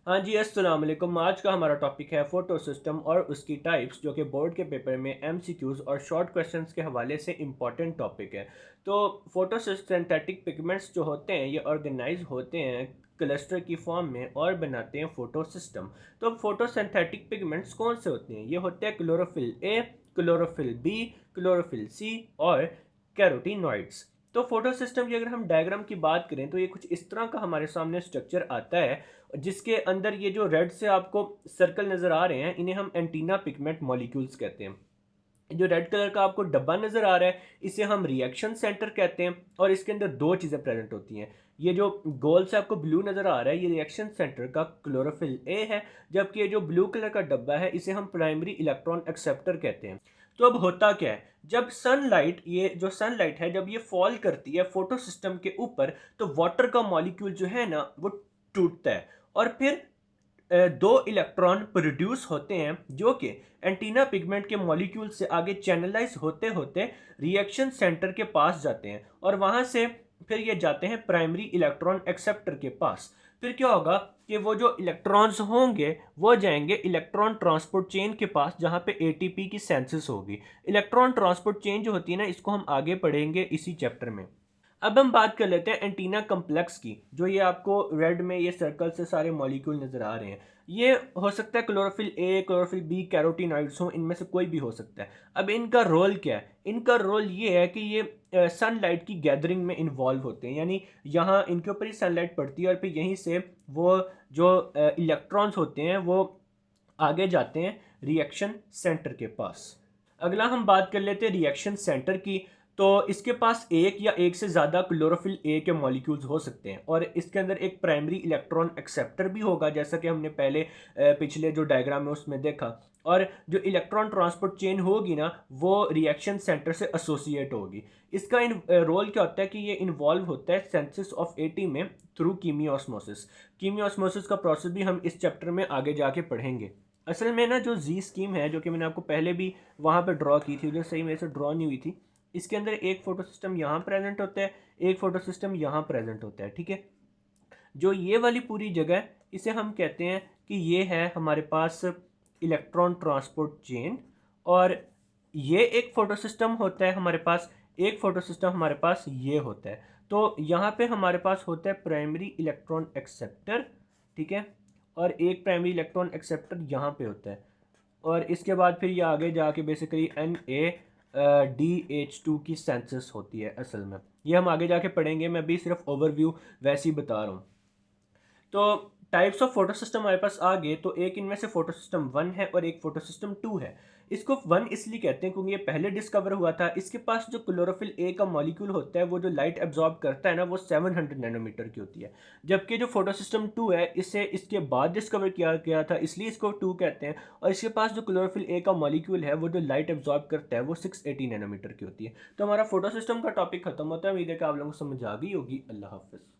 हाँ जी, अस्सलाम वालेकुम। आज का हमारा टॉपिक है फ़ोटो सिस्टम और उसकी टाइप्स, जो कि बोर्ड के पेपर में एमसीक्यूज़ और शॉर्ट क्वेश्चंस के हवाले से इम्पॉर्टेंट टॉपिक है। तो सिंथेटिक पिगमेंट्स जो होते हैं ये ऑर्गेनाइज होते हैं क्लस्टर की फॉर्म में और बनाते हैं फ़ोटो सिस्टम। तो सिंथेटिक पिगमेंट्स कौन से होते हैं? ये होते हैं chlorophyll A, chlorophyll B, chlorophyll C और कैरोटीनॉइड्स। तो फोटो सिस्टम की अगर हम डायग्राम की बात करें तो ये कुछ इस तरह का हमारे सामने स्ट्रक्चर आता है, जिसके अंदर ये जो रेड से आपको सर्कल नज़र आ रहे हैं इन्हें हम एंटीना पिगमेंट मॉलिक्यूल्स कहते हैं। जो रेड कलर का आपको डब्बा नज़र आ रहा है इसे हम रिएक्शन सेंटर कहते हैं और इसके अंदर दो चीज़ें प्रेजेंट होती हैं। ये जो गोल से आपको ब्लू नज़र आ रहा है ये रिएक्शन सेंटर का क्लोरोफिल ए है, जबकि ये जो ब्लू कलर का डब्बा है इसे हम प्राइमरी इलेक्ट्रॉन एक्सेप्टर कहते हैं। तो अब होता क्या है, जब सनलाइट ये जो सनलाइट है जब ये फॉल करती है फोटो सिस्टम के ऊपर तो वाटर का मॉलिक्यूल जो है ना वो टूटता है और फिर दो इलेक्ट्रॉन प्रोड्यूस होते हैं जो कि एंटीना पिगमेंट के मॉलिक्यूल से आगे चैनलाइज होते होते रिएक्शन सेंटर के पास जाते हैं और वहां से फिर ये जाते हैं प्राइमरी इलेक्ट्रॉन एक्सेप्टर के पास। फिर क्या होगा कि वो जो इलेक्ट्रॉन्स होंगे वो जाएंगे इलेक्ट्रॉन ट्रांसपोर्ट चेन के पास जहाँ पे एटीपी की सेंसिस होगी। इलेक्ट्रॉन ट्रांसपोर्ट चेन जो होती है ना इसको हम आगे पढ़ेंगे इसी चैप्टर में। अब हम बात कर लेते हैं एंटीना कम्प्लेक्स की। जो ये आपको रेड में ये सर्कल से सारे मॉलिक्यूल नज़र आ रहे हैं, ये हो सकता है chlorophyll A, chlorophyll B, carotenoids हो, इनमें से कोई भी हो सकता है। अब इनका रोल क्या है? इनका रोल ये है कि ये सनलाइट की गैदरिंग में इन्वॉल्व होते हैं, यानी यहाँ इनके ऊपर ही सनलाइट पड़ती है और फिर यहीं से वो जो इलेक्ट्रॉन्स होते हैं वो आगे जाते हैं रिएक्शन सेंटर के पास। अगला हम बात कर लेते हैं रिएक्शन सेंटर की। तो इसके पास एक या एक से ज़्यादा क्लोरोफिल ए के मॉलिक्यूल्स हो सकते हैं और इसके अंदर एक प्राइमरी इलेक्ट्रॉन एक्सेप्टर भी होगा, जैसा कि हमने पहले पिछले जो डायग्राम है उसमें देखा। और जो इलेक्ट्रॉन ट्रांसपोर्ट चेन होगी ना वो रिएक्शन सेंटर से एसोसिएट होगी। इसका रोल क्या होता है कि ये इन्वॉल्व होता है सेंसिस ऑफ एटी में थ्रू कीमियोस्मोसिस। कीमियोस्मोसिस का प्रोसेस भी हम इस चैप्टर में आगे जाके पढ़ेंगे। असल में ना जो जी स्कीम है जो कि मैंने आपको पहले भी वहाँ पे ड्रॉ की थी, जो सही मेरे से ड्रॉ नहीं हुई थी, इसके अंदर एक फोटो सिस्टम यहाँ प्रेजेंट होता है, एक फोटो सिस्टम यहाँ प्रेजेंट होता है। ठीक है, जो ये वाली पूरी जगह है इसे हम कहते हैं कि ये है हमारे पास इलेक्ट्रॉन ट्रांसपोर्ट चेन। और ये एक फोटो सिस्टम होता है हमारे पास, एक फोटो सिस्टम हमारे पास ये होता है। तो यहाँ पे हमारे पास होता है प्राइमरी इलेक्ट्रॉन एक्सेप्टर। ठीक है, और एक प्राइमरी इलेक्ट्रॉन एक्सेप्टर यहाँ पे होता है और इसके बाद फिर ये आगे जाके बेसिकली NaDH2 की सेंसिस होती है असल में। ये हम आगे जाके पढ़ेंगे, मैं भी सिर्फ ओवरव्यू वैसे ही बता रहा हूँ। तो टाइप्स ऑफ फोटो सिस्टम हमारे पास आ गए, तो एक इनमें से फोटो सिस्टम 1 है और एक फोटो सिस्टम 2 है। इसको 1 इसलिए कहते हैं क्योंकि ये पहले डिस्कवर हुआ था। इसके पास जो क्लोरोफिल ए का मॉलिक्यूल होता है वो जो लाइट एब्जॉर्ब करता है ना वो 700 नैनोमीटर की होती है। जबकि जो फोटो सिस्टम 2 है इसे इसके बाद डिस्कवर किया गया था इसलिए इसको 2 कहते हैं। और इसके पास जो क्लोरोफिल ए का मॉलिक्यूल है वो जो लाइट एब्जॉर्ब करता है वो 680 नैनोमीटर की होती है। तो हमारा फोटो सिस्टम का टॉपिक खत्म होता है। उम्मीद है कि आप लोगों को समझ आ गई होगी। अल्लाह हाफिज़।